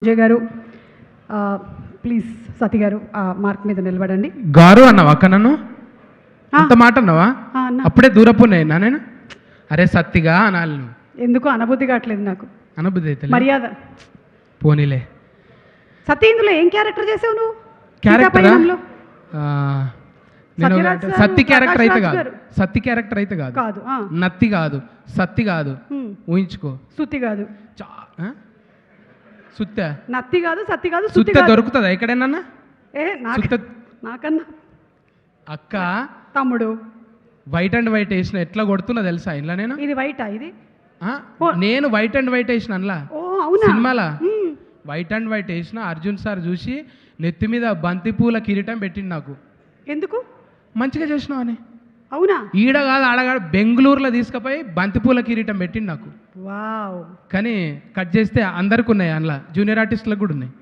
విజయ్ గారు ప్లీజ్ సతి గారు మార్క్ మీద నిలబడండి. గారు అన్నావా అక్క? నన్ను అంత మాట అన్నావా? అప్పుడే దూరపున్నాయినా నేను? అరే సత్తిగా అనాలి. ఎందుకు అనబుద్ధి కావట్లేదు నాకు. అనబుద్ధి అయితే మర్యాద పోనీలే. సత్తి ఇందులో ఏం క్యారెక్టర్ చేసావు నువ్వు? క్యారెక్టర్ సత్తి క్యారెక్టర్ అయితే కాదు. సత్తి క్యారెక్టర్ అయితే కాదు. కాదు నత్తి కాదు, సత్తి కాదు, ఊహించుకో. సుత్తి కాదు, సుత్త. నత్తి కాదు, సత్తి కాదు, సుత్త దొరుకుతుందా ఎక్కడైనా? నాకన్నా అక్క తమ్ముడు వైట్ అండ్ వైట్ వేసిన ఎట్లా కొడుతున్నా తెలుసా ఇంట్లో నేను? ఇది వైటా? ఇది నేను వైట్ అండ్ వైట్ వేసిన అందులో సినిమాలా వైట్ అండ్ వైట్ వేసిన. అర్జున్ సార్ చూసి నెత్తి మీద బంతిపూల కిరీటం పెట్టిండు నాకు. ఎందుకు? మంచిగా చేసినావు అని. అవునా? ఈడ కాదు ఆడగాడు బెంగళూరులో తీసుకుపోయి బంతిపూల కిరీటం పెట్టిండు నాకు. వావ్. కానీ కట్ చేస్తే అందరికి ఉన్నాయి, అందులో జూనియర్ ఆర్టిస్టులకు కూడా ఉన్నాయి.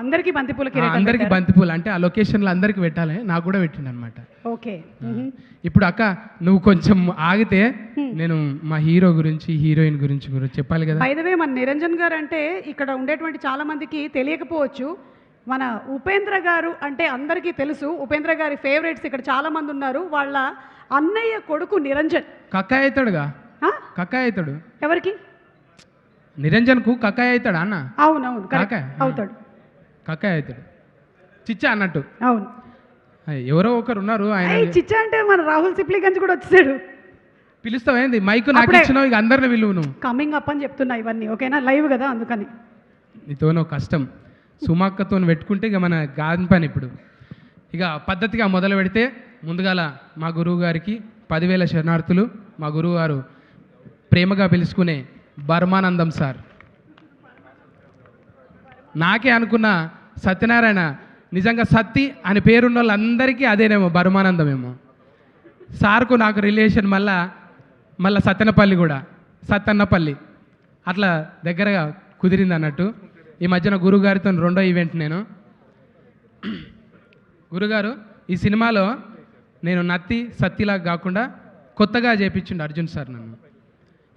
అందరికి బంతిపూల కిరీటం, అందరికి బంతిపూలు అంటే ఆ లొకేషన్లో అందరికి పెట్టాలి, నాకు కూడా పెట్టిండు అనమాట. ఓకే. ఇప్పుడు అక్క నువ్వు కొంచెం ఆగితే నేను మా హీరో గురించి హీరోయిన్ గురించి చెప్పాలి కదా. బై ద వే మన నిరంజన్ గారు అంటే ఇక్కడ ఉండేటువంటి చాలా మందికి తెలియకపోవచ్చు. మన ఉపేంద్ర గారు అంటే అందరికీ తెలుసు. ఉపేంద్ర గారి ఫేవరెట్స్ ఇక్కడ చాలా మంది ఉన్నారు. వాళ్ళ అన్నయ్య కొడుకు నిరంజన్. కక్కాయ అవుతాడుగా? కక్కాయ అవుతాడు. ఎవరికి? నిరంజన్కు కక్కాయ అవుతాడా అన్న? అవునవును, అవుతాడు. కక్కాయ అవుతాడు, చిచ్చా అన్నట్టు. అవును, ఎవరో ఒకరు ఉన్నారు ఆయన. చిచ్చా అంటే మన రాహుల్ సిప్లిగంజ్ కూడా వచ్చాడు. పిలుస్తావేంది? మైకు నాకు ఇచ్చినావు, ఇక అందరిని విలువ. నువ్వు కమింగ్ అప్ అని చెప్తున్నా ఇవన్నీ, ఓకేనా? లైవ్ కదా, అందుకని. నీతో నువ్వు కష్టం. సుమాక్కతో పెట్టుకుంటే ఇక మన గాని పని. ఇప్పుడు ఇక పద్ధతిగా మొదలు పెడితే ముందుగాల మా గురువు గారికి 10,000 శరణార్థులు. మా గురువు గారు ప్రేమగా పిలుచుకునే బర్మానందం సార్. నాకే అనుకున్న సత్యనారాయణ నిజంగా సత్తి అని పేరున్న వాళ్ళందరికీ అదేనేమో బర్మానందమేమో. సార్కు నాకు రిలేషన్ మళ్ళా సత్తెనపల్లి కూడా, సత్తన్నపల్లి అట్లా దగ్గరగా కుదిరింది అన్నట్టు. ఈ మధ్యన గురుగారితో రెండో ఈవెంట్. నేను గురుగారు ఈ సినిమాలో నేను నత్తి సత్తిలాగా కాకుండా కొత్తగా చేపించిండు అర్జున్ సార్ నన్ను.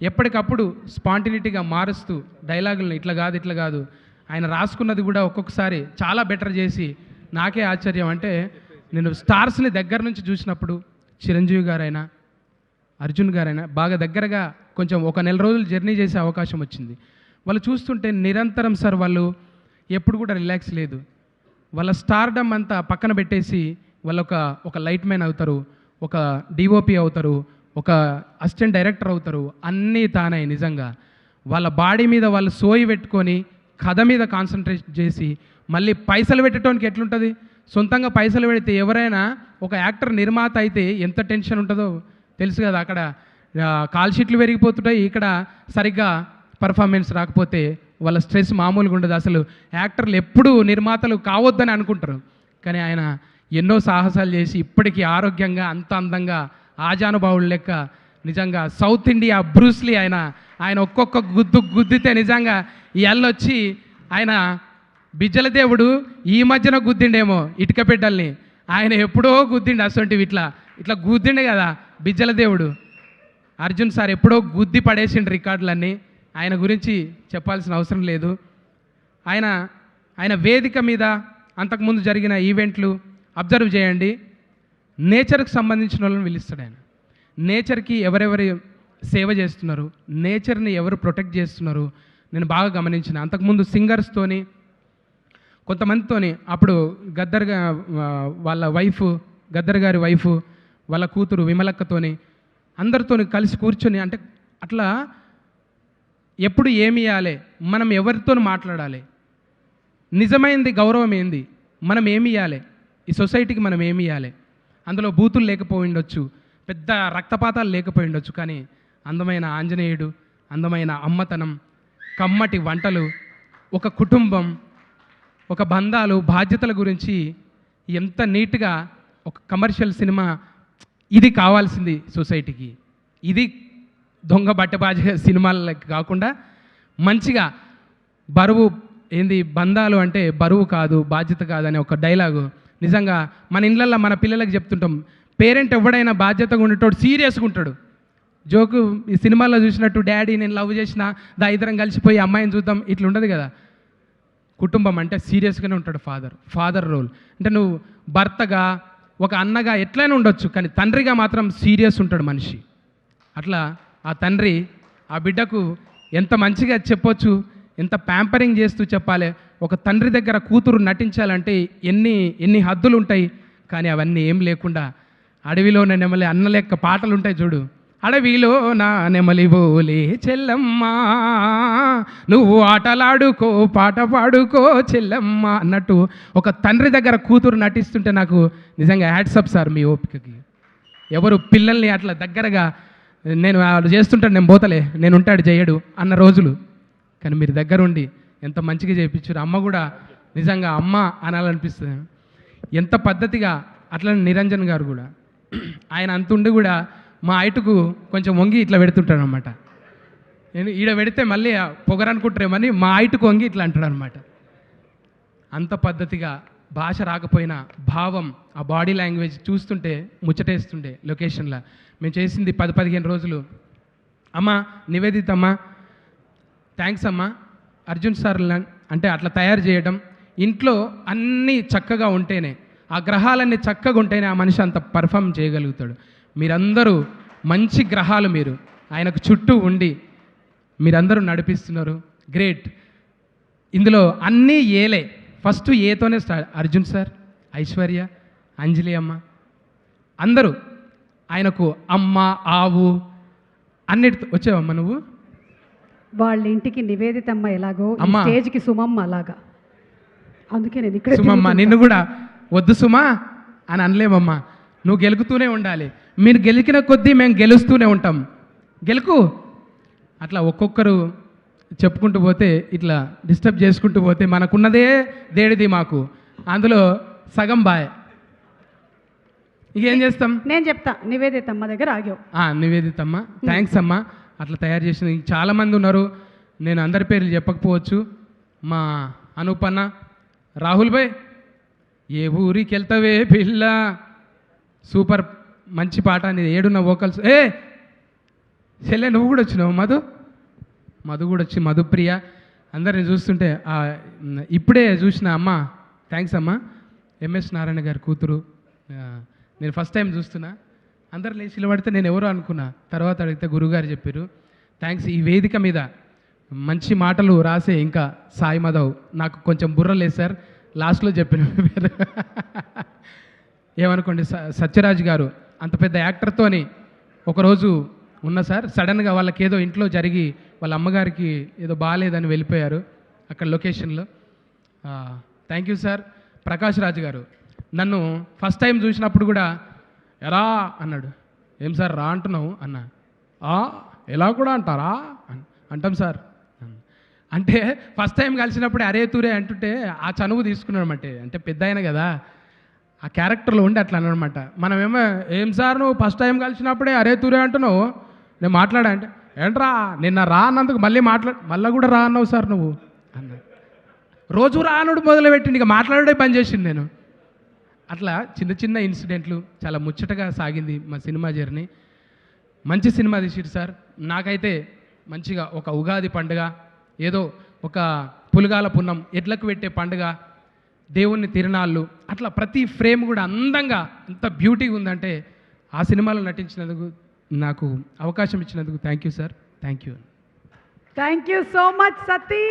ఎప్పటికప్పుడు స్పాంటినిటీగా మారుస్తూ డైలాగులను ఇట్లా కాదు ఇట్లా కాదు, ఆయన రాసుకున్నది కూడా ఒక్కొక్కసారి చాలా బెటర్ చేసి నాకే ఆశ్చర్యం. అంటే నేను స్టార్స్ని దగ్గర నుంచి చూసినప్పుడు చిరంజీవి గారైనా అర్జున్ గారైనా బాగా దగ్గరగా కొంచెం ఒక నెల రోజులు జర్నీ చేసే అవకాశం వచ్చింది. వాళ్ళు చూస్తుంటే నిరంతరం సార్ వాళ్ళు ఎప్పుడు కూడా రిలాక్స్ లేదు. వాళ్ళ స్టార్డమ్ అంతా పక్కన పెట్టేసి వాళ్ళు ఒక లైట్ మ్యాన్ అవుతారు, ఒక డిఓపి అవుతారు, ఒక అసిస్టెంట్ డైరెక్టర్ అవుతారు. అన్నీ తానే. నిజంగా వాళ్ళ బాడీ మీద వాళ్ళు సోయి పెట్టుకొని కథ మీద కాన్సన్ట్రేట్ చేసి మళ్ళీ పైసలు పెట్టడానికి ఎట్లుంటుంది? సొంతంగా పైసలు పెడితే ఎవరైనా ఒక యాక్టర్ నిర్మాత అయితే ఎంత టెన్షన్ ఉంటుందో తెలుసు కదా. అక్కడ కాల్ షీట్లు పెరిగిపోతుంటాయి, ఇక్కడ సరిగ్గా పర్ఫార్మెన్స్ రాకపోతే వాళ్ళ స్ట్రెస్ మామూలుగా ఉండదు. అసలు యాక్టర్లు ఎప్పుడూ నిర్మాతలు కావద్దని అనుకుంటారు, కానీ ఆయన ఎన్నో సాహసాలు చేసి ఇప్పటికీ ఆరోగ్యంగా అంత అందంగా ఆజానుభావులు లెక్క నిజంగా సౌత్ ఇండియా బ్రూస్లీ. ఆయన ఒక్కొక్క గుద్దితే నిజంగా ఈ అల్లొచ్చి ఆయన బిజ్జల దేవుడు ఈ మధ్యన గుద్దిండేమో ఇటుక బిడ్డల్ని. ఆయన ఎప్పుడో గుద్దిండు అసొంటివి ఇట్లా గుద్దిండే కదా బిజ్జల దేవుడు. అర్జున్ సార్ ఎప్పుడో గుద్ది పడేసిండు రికార్డులన్నీ. ఆయన గురించి చెప్పాల్సిన అవసరం లేదు. ఆయన వేదిక మీద అంతకుముందు జరిగిన ఈవెంట్లు అబ్జర్వ్ చేయండి. నేచర్కి సంబంధించిన వాళ్ళని పిలుస్తాడు ఆయన. నేచర్కి ఎవరెవరు సేవ చేస్తున్నారు, నేచర్ని ఎవరు ప్రొటెక్ట్ చేస్తున్నారు నేను బాగా గమనించిన. అంతకుముందు సింగర్స్తోని కొంతమందితోని, అప్పుడు గద్దర్ వాళ్ళ వైఫ్, గద్దర్ గారి వైఫ్, వాళ్ళ కూతురు విమలక్కతోని అందరితోని కలిసి కూర్చొని, అంటే అట్లా ఎప్పుడు ఏమి ఇవ్వాలి, మనం ఎవరితో మాట్లాడాలి, నిజమైంది గౌరవం ఏంది, మనం ఏమి ఇవ్వాలి, ఈ సొసైటీకి మనం ఏమి ఇవ్వాలి. అందులో బూతులు లేకపోయి ఉండొచ్చు, పెద్ద రక్తపాతాలు లేకపోయి ఉండొచ్చు, కానీ అందమైన ఆంజనేయుడు, అందమైన అమ్మతనం, కమ్మటి వంటలు, ఒక కుటుంబం, ఒక బంధాలు, బాధ్యతల గురించి ఎంత నీట్గా ఒక కమర్షియల్ సినిమా. ఇది కావాల్సింది సొసైటీకి. ఇది దొంగ బట్టబాజ సినిమాలకి కాకుండా మంచిగా బరువు ఏంది, బంధాలు అంటే బరువు కాదు బాధ్యత కాదనే ఒక డైలాగు నిజంగా మన ఇళ్ళల్లో మన పిల్లలకి చెప్తుంటాం. పేరెంట్ ఎవడైనా బాధ్యతగా ఉండేటోడు సీరియస్గా ఉంటాడు. జోకు ఈ సినిమాలో చూసినట్టు డాడీ నేను లవ్ చేసిన ఇద్దరం కలిసిపోయి అమ్మాయిని చూద్దాం ఇట్లా ఉండదు కదా. కుటుంబం అంటే సీరియస్గానే ఉంటాడు ఫాదర్ రోల్. అంటే నువ్వు భర్తగా ఒక అన్నగా ఎట్లయినా ఉండొచ్చు, కానీ తండ్రిగా మాత్రం సీరియస్ ఉంటాడు మనిషి. అట్లా ఆ తండ్రి ఆ బిడ్డకు ఎంత మంచిగా చెప్పొచ్చు, ఎంత ప్యాంపరింగ్ చేస్తూ చెప్పాలి. ఒక తండ్రి దగ్గర కూతురు నటించాలంటే ఎన్ని హద్దులు ఉంటాయి, కానీ అవన్నీ ఏం లేకుండా అడవిలోనే నెమలి అన్న లెక్క పాటలు ఉంటాయి చూడు. అడవిలో నా నెమలి బోలే చెల్లమ్మ, నువ్వు ఆటలాడుకో పాట పాడుకో చెల్లమ్మ అన్నట్టు ఒక తండ్రి దగ్గర కూతురు నటిస్తుంటే నాకు నిజంగా హ్యాట్సప్ సార్ మీ ఓపికకి. ఎవరు పిల్లల్ని అట్లా దగ్గరగా నేను వాళ్ళు చేస్తుంటాను, నేను పోతలే, నేను ఉంటాడు చేయడు అన్న రోజులు, కానీ మీరు దగ్గర ఉండి ఎంత మంచిగా చేయించారు. అమ్మ కూడా నిజంగా అమ్మ అనాలనిపిస్తుంది. ఎంత పద్ధతిగా అట్లనే నిరంజన్ గారు కూడా ఆయన అంతుండి కూడా మా హైటుకు కొంచెం వంగి ఇట్లా పెడుతుంటాడు అనమాట. నేను ఈడ పెడితే మళ్ళీ పొగరనుకుంటారేమని మా హైటుకు వంగి ఇట్లా అంటాడు అనమాట. అంత పద్ధతిగా భాష రాకపోయినా భావం, ఆ బాడీ లాంగ్వేజ్ చూస్తుంటే ముచ్చటేస్తుండే. లొకేషన్లో మేము చేసింది 10-15 రోజులు. అమ్మ నివేదిత అమ్మ థ్యాంక్స్ అమ్మ. అర్జున్ సార్ అంటే అట్లా తయారు చేయడం, ఇంట్లో అన్నీ చక్కగా ఉంటేనే, ఆ గ్రహాలన్నీ చక్కగా ఉంటేనే ఆ మనిషి అంత పర్ఫామ్ చేయగలుగుతాడు. మీరందరూ మంచి గ్రహాలు, మీరు ఆయనకు చుట్టూ ఉండి మీరందరూ నడిపిస్తున్నారు. గ్రేట్. ఇందులో అన్నీ ఏలే, ఫస్ట్ ఏతోనే స్టార్ట్. అర్జున్ సార్, ఐశ్వర్య, అంజలి అమ్మ అందరూ ఆయనకు అమ్మ ఆవు అన్నిటితో వచ్చావమ్మ నువ్వు. వాళ్ళ ఇంటికి నివేదితమ్మ ఎలాగో ఈ అమ్మా. స్టేజ్కి సుమమ్మ అలాగా. అందుకే నేను ఇక్కడ సుమమ్మ నిన్ను కూడా వద్దు సుమా అని అనలేమమ్మా. నువ్వు గెలుకుతూనే ఉండాలి. మీరు గెలికిన కొద్దీ మేము గెలుస్తూనే ఉంటాం. గెలుకు. అట్లా ఒక్కొక్కరు చెప్పుకుంటూ పోతే, ఇట్లా డిస్టర్బ్ చేసుకుంటూ పోతే మనకున్నదే దేడిది మాకు, అందులో సగం బాయ్. ఇక ఏం చేస్తాం? నేను చెప్తా, నివేదితమ్మ దగ్గర ఆగావు. నివేదితమ్మ థ్యాంక్స్ అమ్మ. అట్లా తయారు చేసిన చాలామంది ఉన్నారు, నేను అందరి పేర్లు చెప్పకపోవచ్చు. మా అనూపన్న, రాహుల్ భాయ్, ఏ ఊరికి వెళ్తావే పిల్ల, సూపర్ మంచి పాట అనేది. ఏడున్న వోకల్స్. చెల్లె నువ్వు కూడా వచ్చినావు. మధు కూడా వచ్చి, మధుప్రియ, అందరిని చూస్తుంటే ఇప్పుడే చూసిన అమ్మ. థ్యాంక్స్ అమ్మ. ఎంఎస్ నారాయణ గారి కూతురు. నేను ఫస్ట్ టైం చూస్తున్నా. అందరు లేచి పడితే నేను ఎవరో అనుకున్నా, తర్వాత అడిగితే గురుగారు చెప్పారు. థ్యాంక్స్. ఈ వేదిక మీద మంచి మాటలు రాసే ఇంకా సాయి మాధవ్ నాకు కొంచెం బుర్రలేదు సార్, లాస్ట్లో చెప్పిన పేరు ఏమనుకోండి. సత్యరాజ్ గారు అంత పెద్ద యాక్టర్తోని ఒకరోజు ఉన్న సార్, సడన్గా వాళ్ళకి ఏదో ఇంట్లో జరిగి వాళ్ళ అమ్మగారికి ఏదో బాగాలేదని వెళ్ళిపోయారు అక్కడ లొకేషన్లో. Thank you sir. Prakash Raj గారు నన్ను ఫస్ట్ టైం చూసినప్పుడు కూడా ఎరా అన్నాడు. ఏం సార్ రా అంటున్నావు అన్నా. ఎలా కూడా అంటారా అంటాం సార్ అంటే, ఫస్ట్ టైం కలిసినప్పుడు అరే తూరే అంటుంటే ఆ చనువు తీసుకున్నాడు అంటే పెద్ద అయిన కదా, ఆ క్యారెక్టర్లో ఉండి అట్లా అనమాట. మనమేమో ఏం సార్ నువ్వు ఫస్ట్ టైం కలిసినప్పుడే అరే తూరే అంటున్నావు, నేను మాట్లాడా అంటే ఏంట్రా నిన్న రా అన్నందుకు మళ్ళీ కూడా రా అన్నావు సార్ నువ్వు అన్న. రోజు రానుడు మొదలుపెట్టింది, ఇక మాట్లాడే పని చేసింది నేను. అట్లా చిన్న చిన్న ఇన్సిడెంట్లు చాలా ముచ్చటగా సాగింది మా సినిమా జర్నీ. మంచి సినిమా తీసిరు సార్. నాకైతే మంచిగా ఒక ఉగాది పండుగ, ఏదో ఒక పులుగాల పున్నం, ఎడ్లకు పెట్టే పండుగ, దేవుణ్ణి తిరునాళ్ళు, అట్లా ప్రతి ఫ్రేమ్ కూడా అందంగా ఎంత బ్యూటీగా ఉందంటే, ఆ సినిమాలో నటించినందుకు నాకు అవకాశం ఇచ్చినందుకు thank you sir. Thank you. Thank you so much Sati.